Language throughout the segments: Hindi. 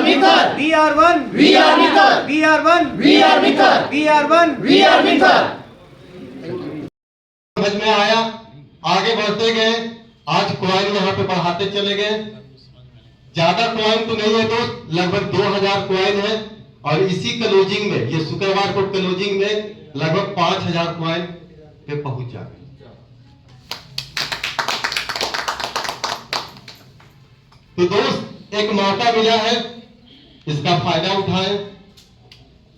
Mithar. We are one. We are Mithar. We are one. We are Mithar. We are one. We are Mithar. समझ में आया, आगे बढ़ते गए, आज क्वाइन यहाँ पे बढ़ाते चले गए। ज्यादा क्वाइन तो नहीं है दोस्त, लगभग 2000 क्वाइन है और इसी क्लोजिंग में, ये शुक्रवार को क्लोजिंग में लगभग 5000 क्वाइन पे पहुंच जाए। तो दोस्त एक मौका मिला है, इसका फायदा उठाएं।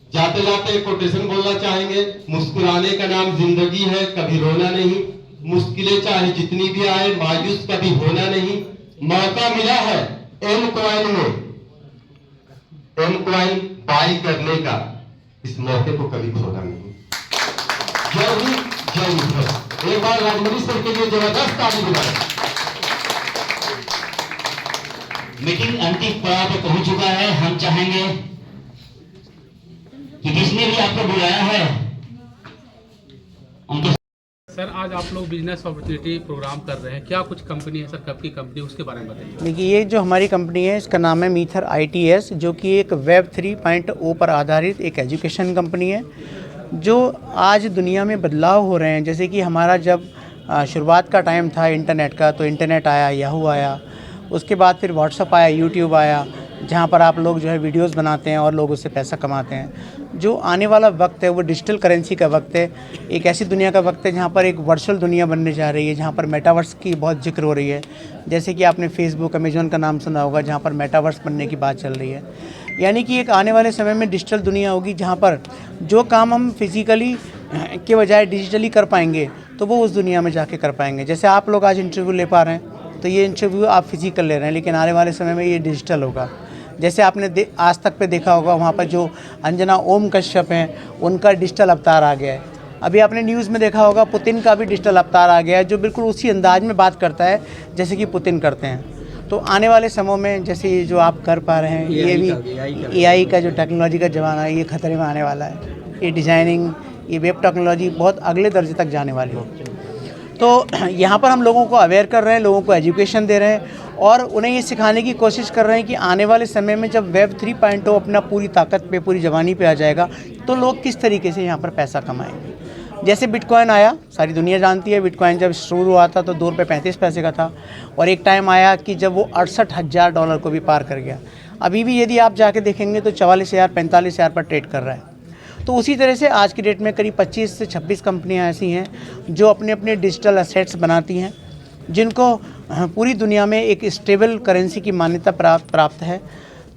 जाते जाते एक कोटेशन बोलना चाहेंगे, मुस्कुराने का नाम जिंदगी है, कभी रोना नहीं। मुश्किलें चाहे जितनी भी आए, मायूस कभी होना नहीं। मौका मिला है एम क्वाइन में, एम क्वाइन बाई करने का, इस मौके को कभी खोना नहीं। जय हिंद, जय हिंद। एक बार राजमणि सर के लिए जबरदस्त ताली बजाएं। मीटिंग अंतिम पड़ाव पर पहुंच चुका है। हम चाहेंगे कि जिसने भी आपको बुलाया है उनके। सर आज आप लोग बिजनेस अपॉर्चुनिटी प्रोग्राम कर रहे हैं, क्या कुछ कंपनी है सर, कब की कंपनी, उसके बारे में बताइए। देखिए, ये जो हमारी कंपनी है इसका नाम है मीथर ITS, जो कि एक वेब 3.0 पर आधारित एक एजुकेशन कंपनी है। जो आज दुनिया में बदलाव हो रहे हैं, जैसे कि हमारा जब शुरुआत का टाइम था इंटरनेट का, तो इंटरनेट आया, याहू आया, उसके बाद फिर व्हाट्सअप आया, यूट्यूब आया, जहाँ पर आप लोग जो है वीडियोस बनाते हैं और लोग उससे पैसा कमाते हैं। जो आने वाला वक्त है वो डिजिटल करेंसी का वक्त है। एक ऐसी दुनिया का वक्त है जहाँ पर एक वर्चुअल दुनिया बनने जा रही है, जहाँ पर मेटावर्स की बहुत जिक्र हो रही है। जैसे कि आपने फेसबुक, अमेजोन का नाम सुना होगा, जहाँ पर मेटावर्स बनने की बात चल रही है। यानी कि एक आने वाले समय में डिजिटल दुनिया होगी जहाँ पर जो काम हम फिज़िकली के बजाय डिजिटली कर पाएंगे, तो वो उस दुनिया में जाके कर पाएंगे। जैसे आप लोग आज इंटरव्यू ले पा रहे हैं, तो ये इंटरव्यू आप फिजिकल ले रहे हैं, लेकिन आने वाले समय में ये डिजिटल होगा। जैसे आपने आज तक पे देखा होगा, वहाँ पर जो अंजना ओम कश्यप हैं, उनका डिजिटल अवतार आ गया है। अभी आपने न्यूज़ में देखा होगा, पुतिन का भी डिजिटल अवतार आ गया है, जो बिल्कुल उसी अंदाज में बात करता है जैसे कि पुतिन करते हैं। तो आने वाले समय में जैसे ये जो आप कर पा रहे हैं, ये भी AI का जो टेक्नोलॉजी का ज़माना है, ये ख़तरे में आने वाला है। ये डिज़ाइनिंग, ये वेब टेक्नोलॉजी बहुत अगले दर्जे तक जाने वाली है। तो यहाँ पर हम लोगों को अवेयर कर रहे हैं, लोगों को एजुकेशन दे रहे हैं और उन्हें ये सिखाने की कोशिश कर रहे हैं कि आने वाले समय में जब वेब 3.0 अपना पूरी ताकत पे, पूरी जवानी पे आ जाएगा, तो लोग किस तरीके से यहाँ पर पैसा कमाएंगे। जैसे बिटकॉइन आया, सारी दुनिया जानती है, बिटकॉइन जब शुरू हुआ था तो ₹2.35 का था, और एक टाइम आया कि जब वो $68,000 को भी पार कर गया। अभी भी यदि आप जाके देखेंगे तो 44,000 45,000 पर ट्रेड कर रहा है। तो उसी तरह से आज की डेट में करीब 25 से 26 कंपनियां ऐसी हैं जो अपने अपने डिजिटल एसेट्स बनाती हैं, जिनको पूरी दुनिया में एक स्टेबल करेंसी की मान्यता प्राप्त है,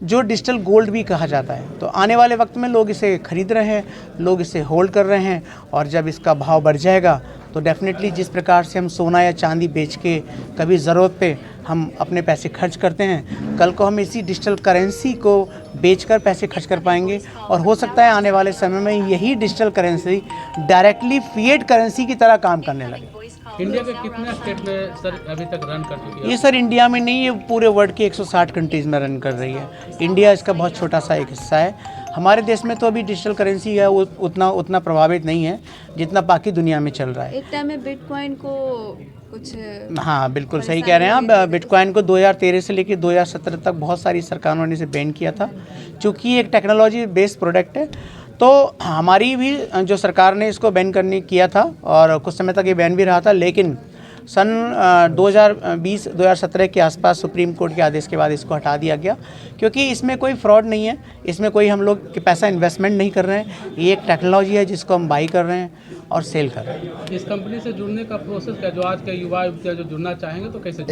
जो डिजिटल गोल्ड भी कहा जाता है। तो आने वाले वक्त में लोग इसे खरीद रहे हैं, लोग इसे होल्ड कर रहे हैं, और जब इसका भाव बढ़ जाएगा तो डेफिनेटली जिस प्रकार से हम सोना या चांदी बेच के कभी ज़रूरत पे हम अपने पैसे खर्च करते हैं, कल को हम इसी डिजिटल करेंसी को बेचकर पैसे खर्च कर पाएंगे। और हो सकता है आने वाले समय में यही digital currency directly fiat currency की तरह काम करने लगे। इंडिया के कितने स्टेट में सर अभी तक रन कर चुकी है? ये सर इंडिया में नहीं, ये पूरे वर्ल्ड के 160 कंट्रीज़ में रन कर रही है। इंडिया इसका बहुत छोटा सा एक हिस्सा है। हमारे देश में तो अभी डिजिटल करेंसी है वो उतना प्रभावित नहीं है जितना बाकी दुनिया में चल रहा है। एक टाइम में बिटकॉइन को कुछ, हाँ बिल्कुल सही कह रहे हैं आप। बिटकॉइन को 2013 से लेकर 2017 तक बहुत सारी सरकारों ने इसे बैन किया था। चूँकि एक टेक्नोलॉजी बेस्ड प्रोडक्ट है, तो हमारी भी जो सरकार ने इसको बैन करने किया था और कुछ समय तक ये बैन भी रहा था, लेकिन सन 2020-2017 के आसपास सुप्रीम कोर्ट के आदेश के बाद इसको हटा दिया गया, क्योंकि इसमें कोई फ्रॉड नहीं है, इसमें कोई हम लोग पैसा इन्वेस्टमेंट नहीं कर रहे हैं। ये एक टेक्नोलॉजी है जिसको हम बाई कर रहे हैं और सेल कर रहे हैं। इस कंपनी से जुड़ने का प्रोसेस क्या, जो आज के युवा जो जुड़ना चाहेंगे तो कैसे?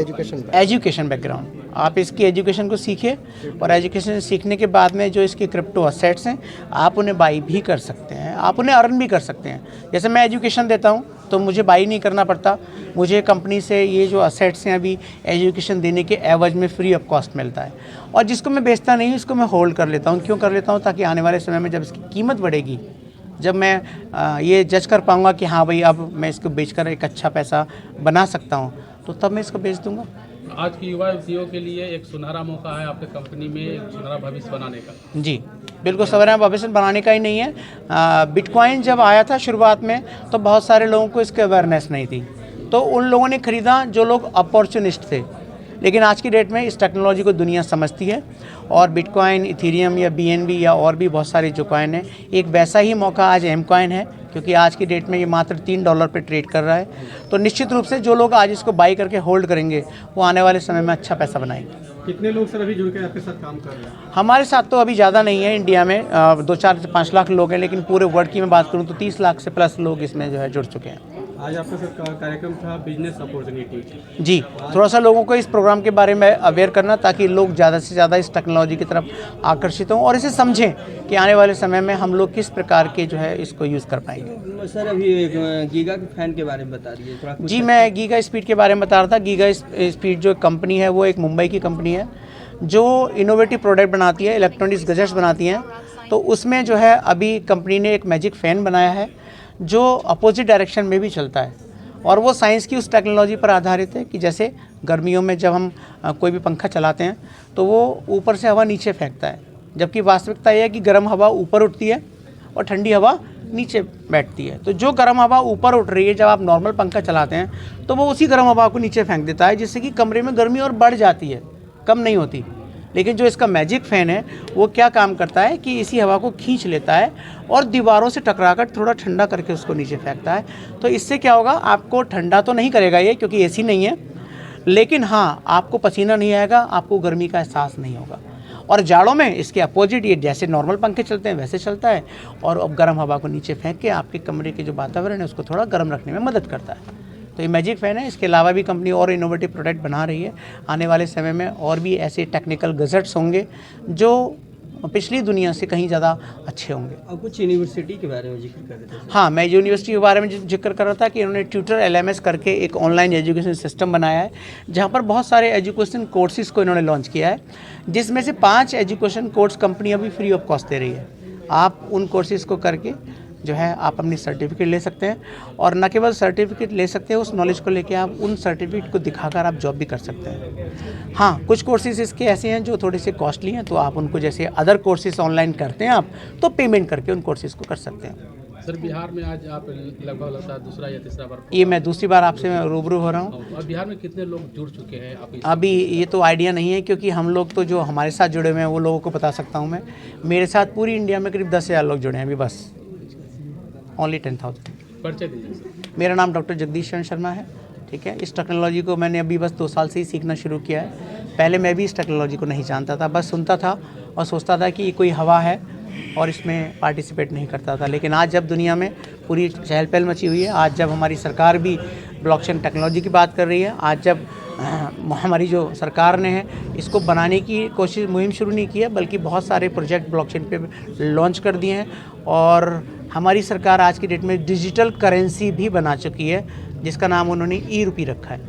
एजुकेशन बैकग्राउंड, आप इसकी एजुकेशन को सीखिए, और एजुकेशन सीखने के बाद में जो इसके क्रिप्टो असेट्स हैं आप उन्हें बाई भी कर सकते हैं, आप उन्हें अर्न भी कर सकते हैं। जैसे मैं एजुकेशन देता हूँ तो मुझे बाई नहीं करना पड़ता, मुझे कंपनी से ये जो असेट्स हैं अभी एजुकेशन देने के एवज में फ्री ऑफ कॉस्ट मिलता है। और जिसको मैं बेचता नहीं, उसको मैं होल्ड कर लेता हूँ। क्यों कर लेता हूँ? ताकि आने वाले समय में जब इसकी कीमत बढ़ेगी, जब मैं ये जज कर पाऊँगा कि हाँ भाई अब मैं इसको बेचकर एक अच्छा पैसा बना सकता हूँ, तो तब मैं इसको बेच दूँगा। आज की युवा युवतियों के लिए एक सुनहरा मौका है आपके कंपनी में एक सुनहरा भविष्य बनाने का। जी बिल्कुल, सुनहरा भविष्य बनाने का ही नहीं है। बिटकॉइन जब आया था शुरुआत में तो बहुत सारे लोगों को इसकी अवेयरनेस नहीं थी, तो उन लोगों ने ख़रीदा जो लोग अपॉर्चुनिस्ट थे। लेकिन आज की डेट में इस टेक्नोलॉजी को दुनिया समझती है और बिटकॉइन, इथेरियम या BNB या और भी बहुत सारे जो कॉइन है, एक वैसा ही मौका आज एम कॉइन है, क्योंकि आज की डेट में ये मात्र $3 पे ट्रेड कर रहा है। तो निश्चित रूप से जो लोग आज इसको बाई करके होल्ड करेंगे वो आने वाले समय में अच्छा पैसा बनाएंगे। कितने लोग सर अभी जुड़ के आपके साथ काम कर रहे हैं? हमारे साथ तो अभी ज़्यादा नहीं है, इंडिया में 2-4 से 5 लाख लोग हैं, लेकिन पूरे वर्ल्ड की मैं बात करूं तो 30 लाख से प्लस लोग इसमें जो है जुड़ चुके हैं। आज आपका सर कार्यक्रम था बिजनेस अपॉर्चुनिटी। जी, थोड़ा सा लोगों को इस प्रोग्राम के बारे में अवेयर करना, ताकि लोग ज़्यादा से ज़्यादा इस टेक्नोलॉजी की तरफ आकर्षित हों और इसे समझें कि आने वाले समय में हम लोग किस प्रकार के जो है इसको यूज़ कर पाएंगे। सर अभी गीगा के फैन के बारे में बता दीजिए थोड़ा। जी, मैं गीगा स्पीड के बारे में बता रहा था। गीगा स्पीड जो कंपनी है वो एक मुंबई की कंपनी है जो इनोवेटिव प्रोडक्ट बनाती है, इलेक्ट्रॉनिक्स गैजेट्स बनाती हैं। तो उसमें जो है अभी कंपनी ने एक मैजिक फ़ैन बनाया है जो अपोजिट डायरेक्शन में भी चलता है, और वो साइंस की उस टेक्नोलॉजी पर आधारित है कि जैसे गर्मियों में जब हम कोई भी पंखा चलाते हैं तो वो ऊपर से हवा नीचे फेंकता है, जबकि वास्तविकता यह है कि गर्म हवा ऊपर उठती है और ठंडी हवा नीचे बैठती है। तो जो गर्म हवा ऊपर उठ रही है, जब आप नॉर्मल पंखा चलाते हैं तो वो उसी गर्म हवा को नीचे फेंक देता है, जिससे कि कमरे में गर्मी और बढ़ जाती है, कम नहीं होती। लेकिन जो इसका मैजिक फ़ैन है वो क्या काम करता है कि इसी हवा को खींच लेता है और दीवारों से टकराकर थोड़ा ठंडा करके उसको नीचे फेंकता है। तो इससे क्या होगा, आपको ठंडा तो नहीं करेगा ये, क्योंकि एसी नहीं है, लेकिन हाँ आपको पसीना नहीं आएगा, आपको गर्मी का एहसास नहीं होगा। और जाड़ों में इसके अपोजिट ये जैसे नॉर्मल पंखे चलते हैं वैसे चलता है, और अब गर्म हवा को नीचे फेंक के आपके कमरे के जो वातावरण है उसको थोड़ा गर्म रखने में मदद करता है। तो ये मैजिक फ़ैन है। इसके अलावा भी कंपनी और इनोवेटिव प्रोडक्ट बना रही है। आने वाले समय में और भी ऐसे टेक्निकल गैजेट्स होंगे जो पिछली दुनिया से कहीं ज़्यादा अच्छे होंगे। और कुछ यूनिवर्सिटी के बारे में जिक्र कर रहे थे। हाँ, मैं यूनिवर्सिटी के बारे में जिक्र कर रहा था कि इन्होंने ट्यूटर LMS करके एक ऑनलाइन एजुकेशन सिस्टम बनाया है, जहाँ पर बहुत सारे एजुकेशन कोर्सेज़ को इन्होंने लॉन्च किया है, जिसमें से 5 एजुकेशन कोर्स कंपनी अभी फ्री ऑफ कॉस्ट दे रही है। आप उन कोर्सेज़ को करके जो है आप अपनी सर्टिफिकेट ले सकते हैं, और न केवल सर्टिफिकेट ले सकते हैं, उस नॉलेज को लेके आप उन सर्टिफिकेट को दिखाकर आप जॉब भी कर सकते हैं। हाँ, कुछ कोर्सेज़ इसके ऐसे हैं जो थोड़े से कॉस्टली हैं, तो आप उनको जैसे अदर कोर्सेज़ ऑनलाइन करते हैं आप, तो पेमेंट करके उन कोर्सेज़ को कर सकते हैं। सर बिहार में आज आप लगभग लगता है दूसरा या तीसरा बार ये मैं दूसरी बार आपसे मैं रूबरू हो रहा हूँ। और बिहार में कितने लोग जुड़ चुके हैं आप अभी ये तो आइडिया नहीं है, क्योंकि हम लोग तो जो हमारे साथ जुड़े हुए हैं वो लोगों को बता सकता हूँ मैं। मेरे साथ पूरी इंडिया में करीब 10,000 लोग जुड़े हैं अभी, बस ओनली 10,000। परिचय दीजिए सर। मेरा नाम डॉक्टर जगदीश शर्मा है। ठीक है, इस टेक्नोलॉजी को मैंने अभी बस 2 साल से ही सीखना शुरू किया है। पहले मैं भी इस टेक्नोलॉजी को नहीं जानता था, बस सुनता था और सोचता था कि ये कोई हवा है और इसमें पार्टिसिपेट नहीं करता था। लेकिन आज जब दुनिया में पूरी चहल पहल मची हुई है, आज जब हमारी सरकार भी ब्लॉकचेन टेक्नोलॉजी की बात कर रही है, आज जब हमारी जो सरकार ने है इसको बनाने की कोशिश मुहिम शुरू नहीं की है, बल्कि बहुत सारे प्रोजेक्ट ब्लॉकचेन पे लॉन्च कर दिए हैं, और हमारी सरकार आज की डेट में डिजिटल करेंसी भी बना चुकी है, जिसका नाम उन्होंने ई-रूपी रखा है।